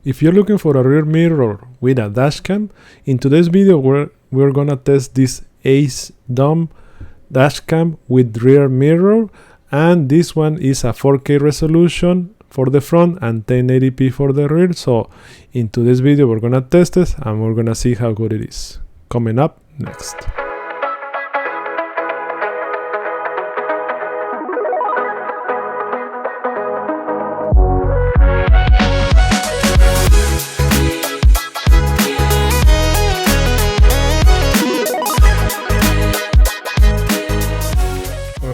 If you're looking for a rear mirror with a dash cam, in today's video we're gonna test this AZDOME dash cam with rear mirror, and this one is a 4K resolution for the front and 1080p for the rear. So in today's video we're gonna test it and we're gonna see how good it is. Coming up next.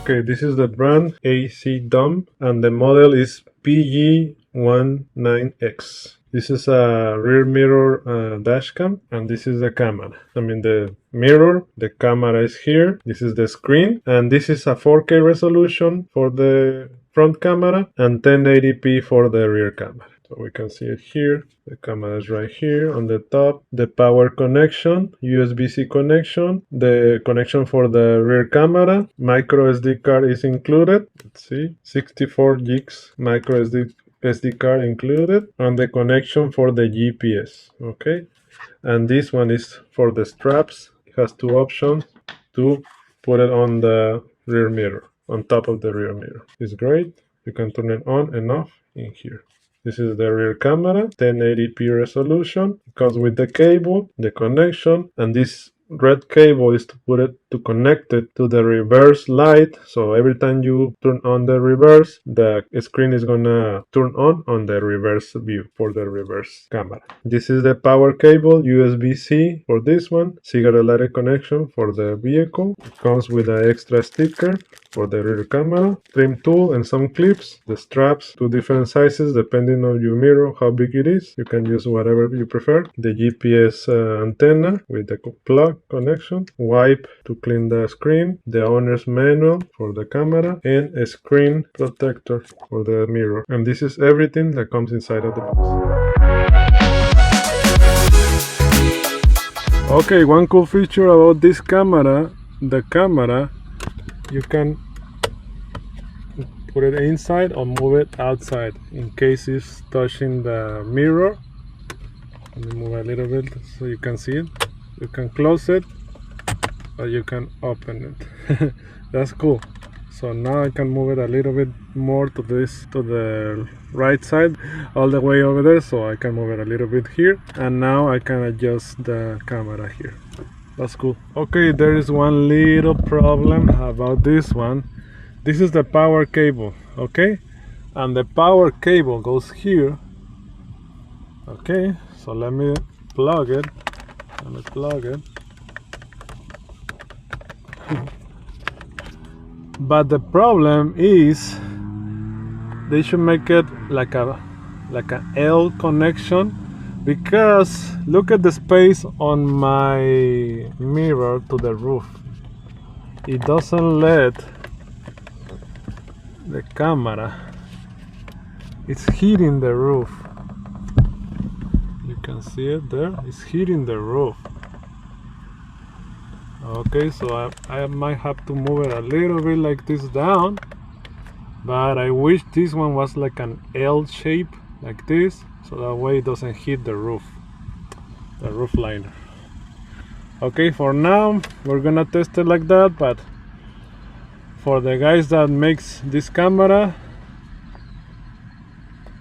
Okay, this is the brand AZDOME and the model is PG19X. This is a rear mirror dash cam, and this is the camera. The mirror, the camera is here, this is the screen, and this is a 4K resolution for the front camera and 1080p for the rear camera. So we can see it here. The camera is right here on the top. The power connection, USB-C connection, the connection for the rear camera, micro SD card is included. Let's see, 64 gigs micro SD card included, and the connection for the GPS. Okay, and this one is for the straps. It has two options to put it on the rear mirror, on top of the rear mirror. It's great. You can turn it on and off in here. This is the rear camera, 1080p resolution. It comes with the cable, the connection, and this red cable is to connect it to the reverse light. So every time you turn on the reverse, the screen is gonna turn on the reverse view for the reverse camera. This is the power cable, USB-C for this one, cigarette lighter connection for the vehicle. It comes with an extra sticker for the rear camera, trim tool and some clips, the straps, two different sizes depending on your mirror, how big it is. You can use whatever you prefer. The GPS antenna with the plug connection, wipe to clean the screen, the owner's manual for the camera, and a screen protector for the mirror. And this is everything that comes inside of the box. Okay, one cool feature about this camera, the camera, you can put it inside or move it outside in case it's touching the mirror. Let me move a little bit so you can see it. You can close it or you can open it. That's cool. So now I can move it a little bit more to the right side, all the way over there, so I can move it a little bit here, and now I can adjust the camera here. That's cool. Okay, there is one little problem about this one. This is the power cable, okay? And the power cable goes here. Okay, so let me plug it. But the problem is they should make it like an L connection, because look at the space on my mirror to the roof. It doesn't let the camera, it's hitting the roof. You can see it there, it's hitting the roof. Okay, so I might have to move it a little bit like this down, but I wish this one was like an L shape like this, so that way it doesn't hit the roof liner. Okay, for now we're gonna test it like that, but for the guys that makes this camera,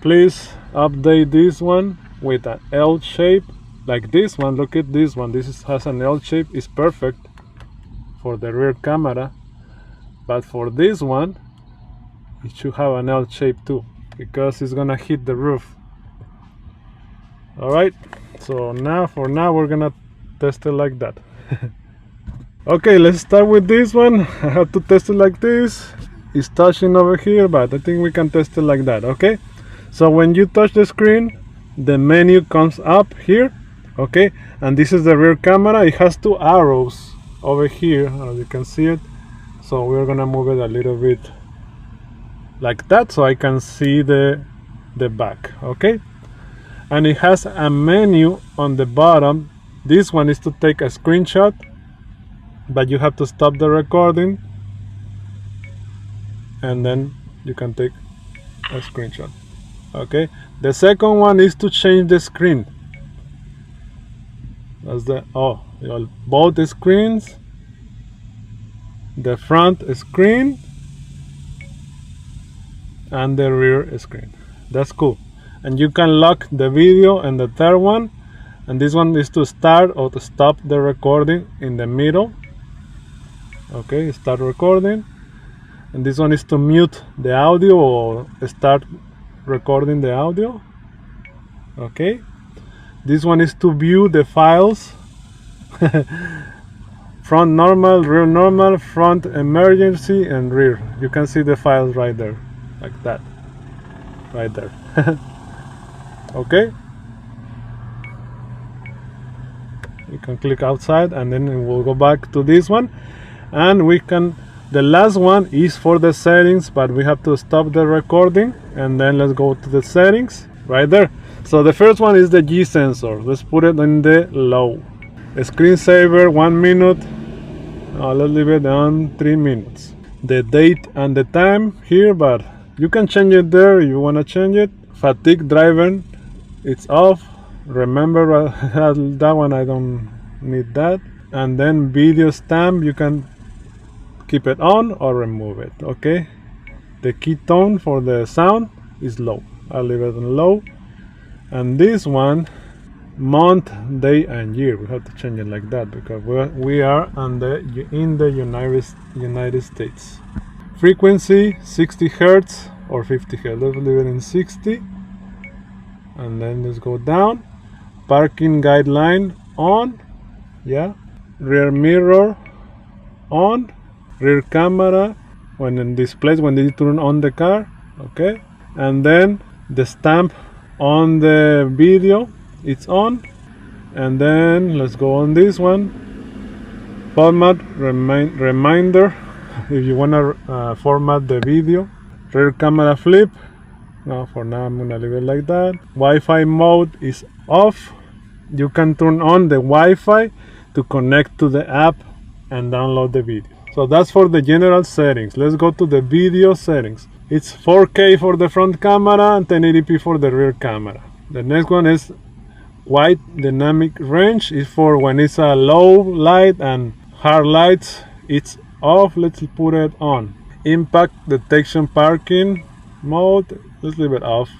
please update this one with an L shape like this one. Look at this one, has an L shape, it's perfect for the rear camera, but for this one it should have an L shape too, because it's gonna hit the roof. Alright, so for now we're gonna test it like that. Okay, let's start with this one. I have to test it like this. It's touching over here, but I think we can test it like that. Okay, so when you touch the screen, the menu comes up here. Okay, and this is the rear camera. It has two arrows over here, as you can see it. So we're gonna move it a little bit like that so I can see the back. Okay, and it has a menu on the bottom. This one is to take a screenshot, but you have to stop the recording and then you can take a screenshot. Okay, the second one is to change the screen. That's the both screens, the front screen and the rear screen. That's cool. And you can lock the video and the third one, and this one is to start or to stop the recording in the middle. Okay, start recording. And this one is to mute the audio or start recording the audio. Okay, this one is to view the files. Front normal, rear normal, front emergency, and rear. You can see the files right there, like that, right there. Okay, you can click outside and then we'll go back to this one, and we can, the last one is for the settings, but we have to stop the recording and then let's go to the settings right there. So the first one is the G sensor. Let's put it in the low. The screensaver 1 minute. Let's leave it on 3 minutes. The date and the time here, but you can change it there if you want to change it. Fatigue driver, it's off. Remember that one, I don't need that. And then video stamp, you can keep it on or remove it. Okay, the key tone for the sound is low. I'll leave it on low. And this one, month, day, and year, we have to change it like that because we are in the United States. Frequency 60 Hertz or 50 Hertz. Let's leave it in 60. And then let's go down. Parking guideline on. Yeah. Rear mirror on. Rear camera when in displays when they turn on the car. Okay. And then the stamp on the video, it's on. And then let's go on this one. Format reminder if you want to format the video. Rear camera flip. No, for now I'm gonna leave it like that. Wi-Fi mode is off. You can turn on the Wi-Fi to connect to the app and download the video. So that's for the general settings. Let's go to the video settings. It's 4K for the front camera and 1080p for the rear camera. The next one is wide dynamic range. Is for when it's a low light and hard lights, it's off. Let's put it on. Impact detection parking mode, let's leave it off.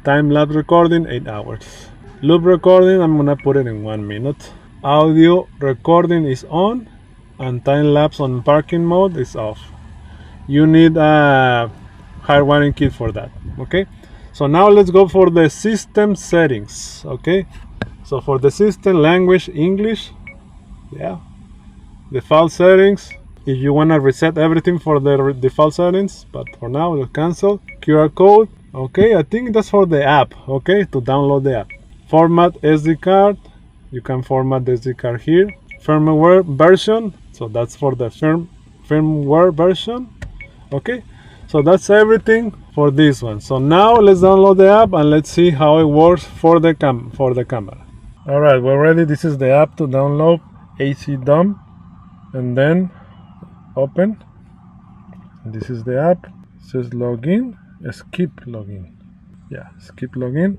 Time-lapse recording 8 hours. Loop recording, I'm gonna put it in 1 minute. Audio recording is on, and time-lapse on parking mode is off. You need a hardwiring kit for that. Okay, so now let's go for the system settings. Okay, so for the system, language English. Yeah, default settings. If you want to reset everything for the default settings, but for now we'll cancel. QR code. Okay, I think that's for the app. Okay, to download the app. Format SD card. You can format the SD card here. Firmware version. So that's for the firmware version. Okay, so that's everything for this one. So now let's download the app and let's see how it works for the camera. All right, we're ready. This is the app to download, AZDOME, and then open. This is the app. It says login. Skip login. Yeah, skip login.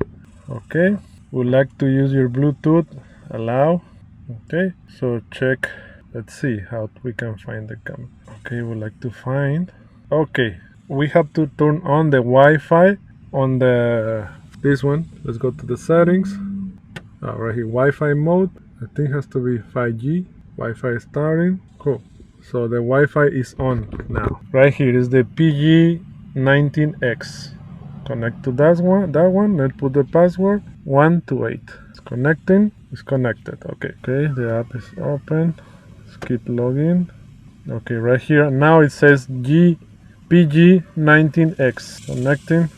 Okay, would like to use your Bluetooth. Allow. Okay, so check. Let's see how we can find the camera. Okay, would like to find. Okay, we have to turn on the Wi-Fi on this one. Let's go to the settings. Right here, Wi-Fi mode. I think it has to be 5G. Wi-Fi starting. Cool. So the Wi-Fi is on now. Right here is the PG19X. Connect to that one. Let's put the password 128. It's connecting. It's connected. Okay. Okay. The app is open. Skip login. Okay. Right here now it says PG19X. Connecting.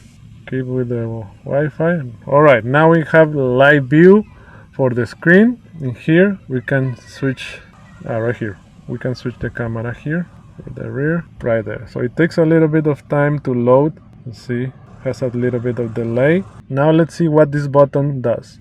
Keep with the Wi-Fi. All right. Now we have live view for the screen. In here we can switch. Right here. We can switch the camera here for the rear right there. So it takes a little bit of time to load. Let's see, has a little bit of delay. Now let's see what this button does.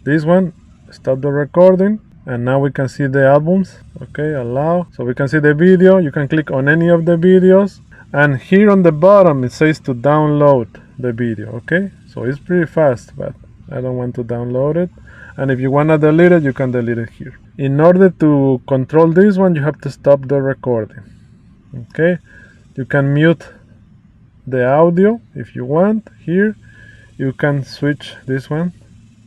This one, stop the recording, and now we can see the albums. Okay, allow. So we can see the video. You can click on any of the videos, and here on the bottom it says to download the video. Okay, So it's pretty fast, but I don't want to download it. And if you want to delete it, you can delete it here. In order to control this one, you have to stop the recording. Okay, you can mute the audio if you want. Here you can switch this one,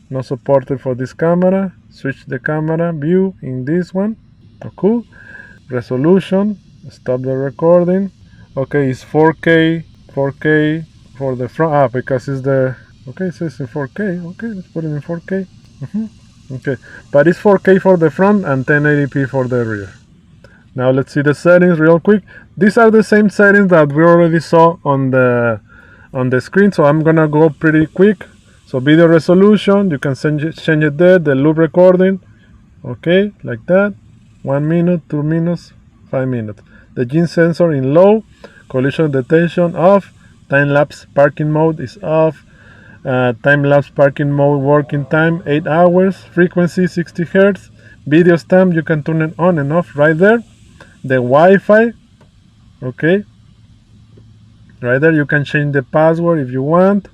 not supported for this camera. Switch the camera view in this one. Oh, cool. Resolution, stop the recording. Okay, it's 4K for the front. Because it's the, okay, it says in 4K. Okay, let's put it in 4K. Okay, but it's 4K for the front and 1080p for the rear. Now let's see the settings real quick. These are the same settings that we already saw on the screen, so I'm gonna go pretty quick. So video resolution, you can change it there. The loop recording, okay, like that. 1 minute, 2 minutes, 5 minutes. The gene sensor in low, collision detection off, time-lapse parking mode is off, time-lapse parking mode working time 8 hours, frequency 60 Hz, video stamp, you can turn it on and off right there. The Wi-Fi, okay, right there, you can change the password if you want.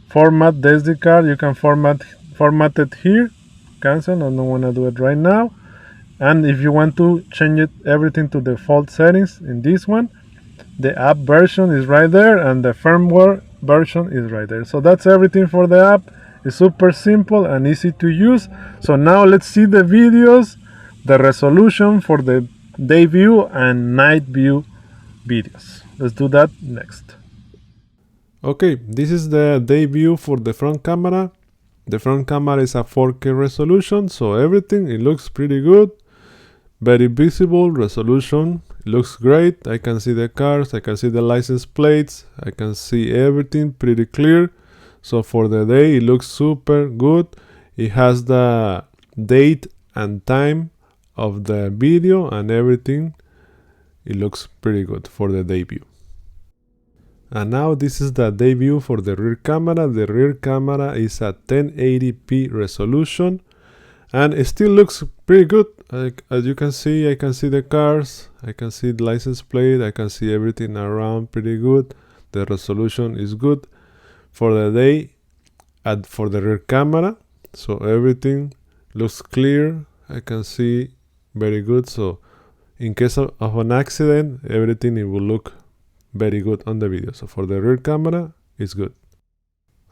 Format the SD card, you can format it here. Cancel, I don't want to do it right now. And if you want to change it everything to default settings in this one, the app version is right there and the firmware version is right there. So that's everything for the app. It's super simple and easy to use. So now let's see the videos, the resolution for the day view and night view videos. Let's do that next. Okay, this is the day view for the front camera. The front camera is a 4K resolution, so everything, it looks pretty good. Very visible resolution, it looks great. I can see the cars, I can see the license plates, I can see everything pretty clear. So for the day, it looks super good. It has the date and time of the video and everything. It looks pretty good for the day view. And now this is the day view for the rear camera. The rear camera is a 1080p resolution and it still looks pretty good. As you can see, I can see the cars, I can see the license plate, I can see everything around pretty good. The resolution is good for the day and for the rear camera. So everything looks clear, I can see very good. So in case of an accident, everything it will look very good on the video. So for the rear camera, it's good.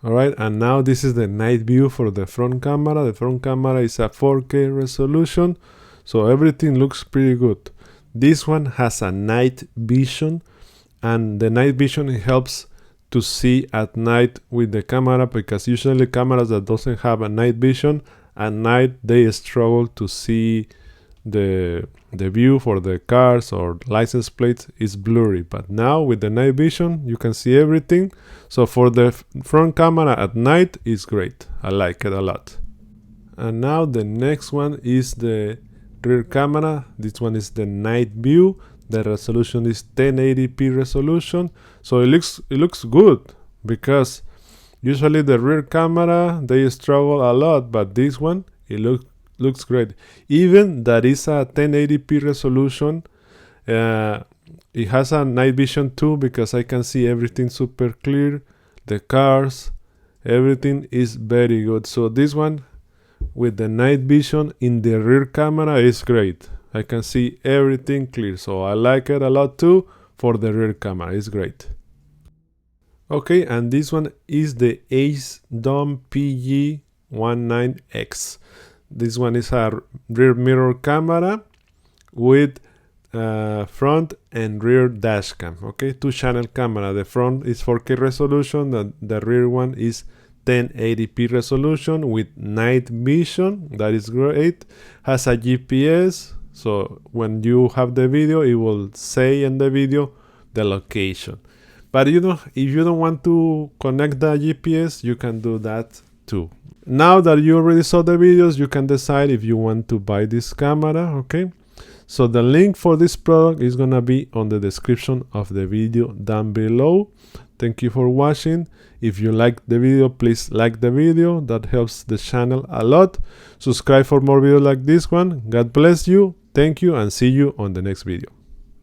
Alright, and now this is the night view for the front camera. The front camera is a 4K resolution, so everything looks pretty good. This one has a night vision, and the night vision helps to see at night with the camera, because usually cameras that doesn't have a night vision, at night they struggle to see the view for the cars or license plates is blurry. But now with the night vision you can see everything. So for the front camera at night is great. I like it a lot. And now the next one is the rear camera. This one is the night view. The resolution is 1080p resolution. So it looks good, because usually the rear camera they struggle a lot, but this one it looks great. Even that is a 1080p resolution, it has a night vision too, because I can see everything super clear, the cars, everything is very good. So this one with the night vision in the rear camera is great. I can see everything clear, so I like it a lot too. For the rear camera, it's great. Okay, and this one is the AZDOME PG19X. This one is a rear mirror camera with front and rear dash cam. Okay, 2-channel camera. The front is 4K resolution. The rear one is 1080p resolution with night vision. That is great. Has a GPS, so when you have the video, it will say in the video the location. But if you don't want to connect the GPS, you can do that too. Now that you already saw the videos, you can decide if you want to buy this camera. Okay, so the link for this product is gonna be on the description of the video down below. Thank you for watching. If you liked the video, please like the video. That helps the channel a lot. Subscribe for more videos like this one. God bless you. Thank you, and see you on the next video.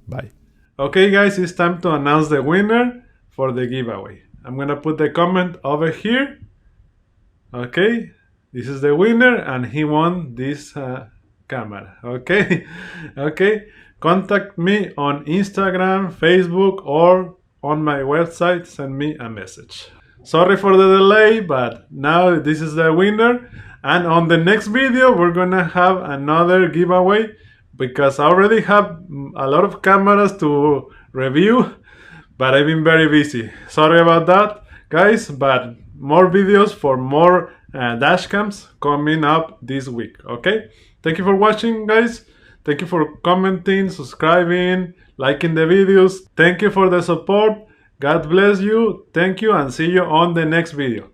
Bye. Okay guys, it's time to announce the winner for the giveaway. I'm gonna put the comment over here. Okay, this is the winner, and he won this camera. Okay, okay. Contact me on Instagram, Facebook, or on my website. Send me a message. Sorry for the delay, but now this is the winner. And on the next video, we're gonna have another giveaway because I already have a lot of cameras to review, but I've been very busy. Sorry about that, guys, but more videos for more dash cams coming up this week. Okay, thank you for watching, guys. Thank you for commenting, subscribing, liking the videos. Thank you for the support. God bless you. Thank you, and see you on the next video.